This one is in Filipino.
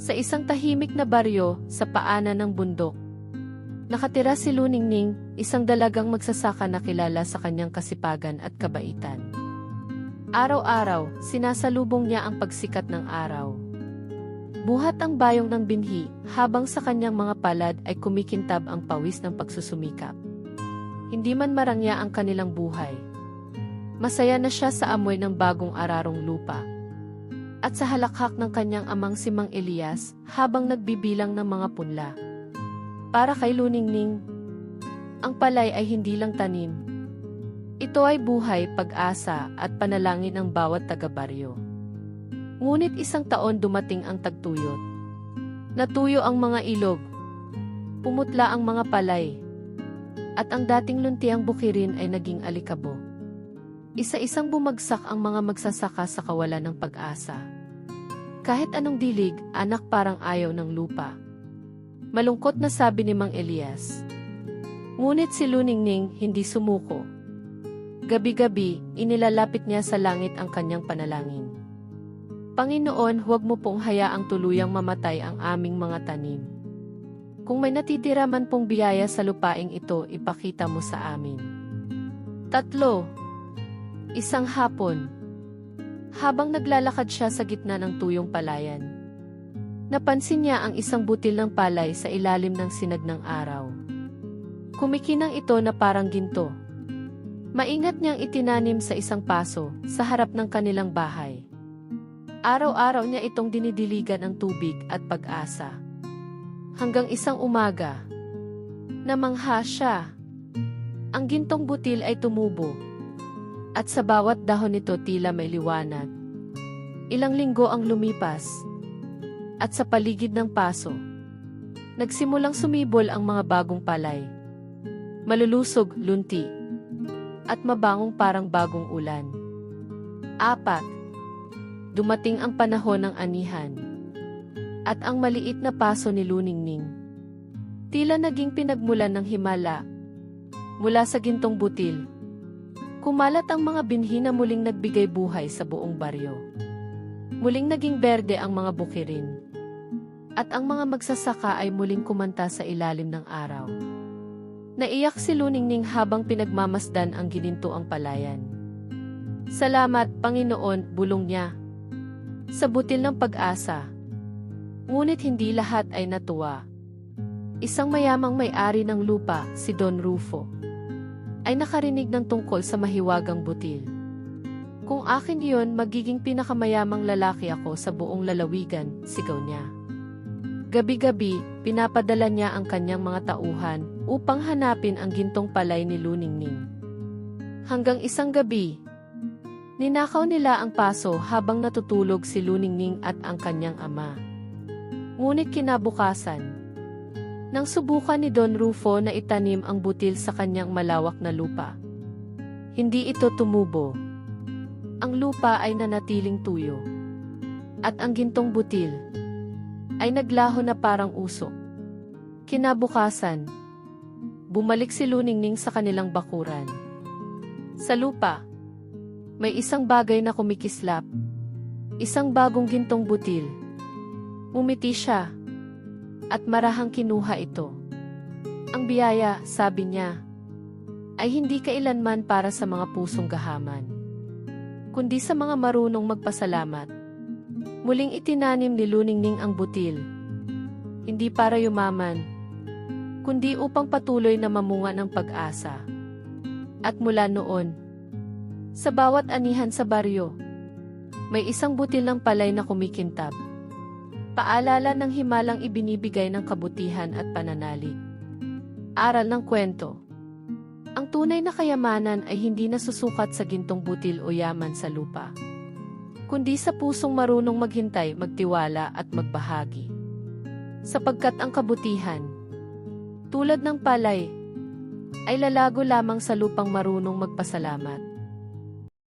Sa isang tahimik na baryo sa paanan ng bundok, nakatira si Luningning, isang dalagang magsasaka na kilala sa kanyang kasipagan at kabaitan. Araw-araw, sinasalubong niya ang pagsikat ng araw. Buhat ang bayong ng binhi, habang sa kanyang mga palad ay kumikintab ang pawis ng pagsusumikap. Hindi man marangya ang kanilang buhay. Masaya na siya sa amoy ng bagong ararong lupa. At sa halakhak ng kanyang amang si Mang Elias, habang nagbibilang ng mga punla. Para kay Luningning, ang palay ay hindi lang tanim. Ito ay buhay, pag-asa, at panalangin ng bawat taga-baryo. Ngunit isang taon dumating ang tagtuyot. Natuyo ang mga ilog. Pumutla ang mga palay. At ang dating luntiang bukirin ay naging alikabo. Isa-isang bumagsak ang mga magsasaka sa kawalan ng pag-asa. Kahit anong dilig, anak, parang ayaw ng lupa. Malungkot na sabi ni Mang Elias. Ngunit si Luningning hindi sumuko. Gabi-gabi, inilalapit niya sa langit ang kanyang panalangin. Panginoon, huwag mo pong hayaang tuluyang mamatay ang aming mga tanim. Kung may natitira man pong biyaya sa lupaing ito, ipakita mo sa amin. 3. Isang hapon. Habang naglalakad siya sa gitna ng tuyong palayan, napansin niya ang isang butil ng palay sa ilalim ng sinag ng araw. Kumikinang ito na parang ginto. Maingat niyang itinanim sa isang paso, sa harap ng kanilang bahay. Araw-araw niya itong dinidiligan ng tubig at pag-asa. Hanggang isang umaga, namangha siya. Ang gintong butil ay tumubo. At sa bawat dahon nito tila may liwanag. Ilang linggo ang lumipas. At sa paligid ng paso, nagsimulang sumibol ang mga bagong palay. Malulusog, lunti, at mabangong parang bagong ulan. 4. Dumating ang panahon ng anihan. At ang maliit na paso ni Luningning, tila naging pinagmulan ng himala. Mula sa gintong butil, kumalat ang mga binhi na muling nagbigay buhay sa buong baryo. Muling naging berde ang mga bukirin. At ang mga magsasaka ay muling kumanta sa ilalim ng araw. Naiyak si Luningning habang pinagmamasdan ang ginintuang palayan. Salamat, Panginoon, bulong niya. Sa butil ng pag-asa. Ngunit hindi lahat ay natuwa. Isang mayamang may-ari ng lupa, si Don Rufo, ay nakarinig ng tungkol sa mahiwagang butil. Kung akin iyon, magiging pinakamayamang lalaki ako sa buong lalawigan, sigaw niya. Gabi-gabi, pinapadala niya ang kanyang mga tauhan upang hanapin ang gintong palay ni Luningning. Hanggang isang gabi, ninakaw nila ang paso habang natutulog si Luningning at ang kanyang ama. Ngunit kinabukasan, nang subukan ni Don Rufo na itanim ang butil sa kanyang malawak na lupa, hindi ito tumubo. Ang lupa ay nanatiling tuyo. At ang gintong butil ay naglaho na parang usok. Kinabukasan, bumalik si Luningning sa kanilang bakuran. Sa lupa, may isang bagay na kumikislap. Isang bagong gintong butil. Umiti siya. At marahang kinuha ito. Ang biyaya, sabi niya, ay hindi kailanman para sa mga pusong gahaman, kundi sa mga marunong magpasalamat. Muling itinanim ni Luningning ang butil. Hindi para yumaman, kundi upang patuloy na mamunga ng pag-asa. At mula noon, sa bawat anihan sa baryo, may isang butil ng palay na kumikintab. Paalala ng himalang ibinibigay ng kabutihan at pananalig. Aral ng kwento. Ang tunay na kayamanan ay hindi nasusukat sa gintong butil o yaman sa lupa, kundi sa pusong marunong maghintay, magtiwala at magbahagi. Sapagkat ang kabutihan, tulad ng palay, ay lalago lamang sa lupang marunong magpasalamat.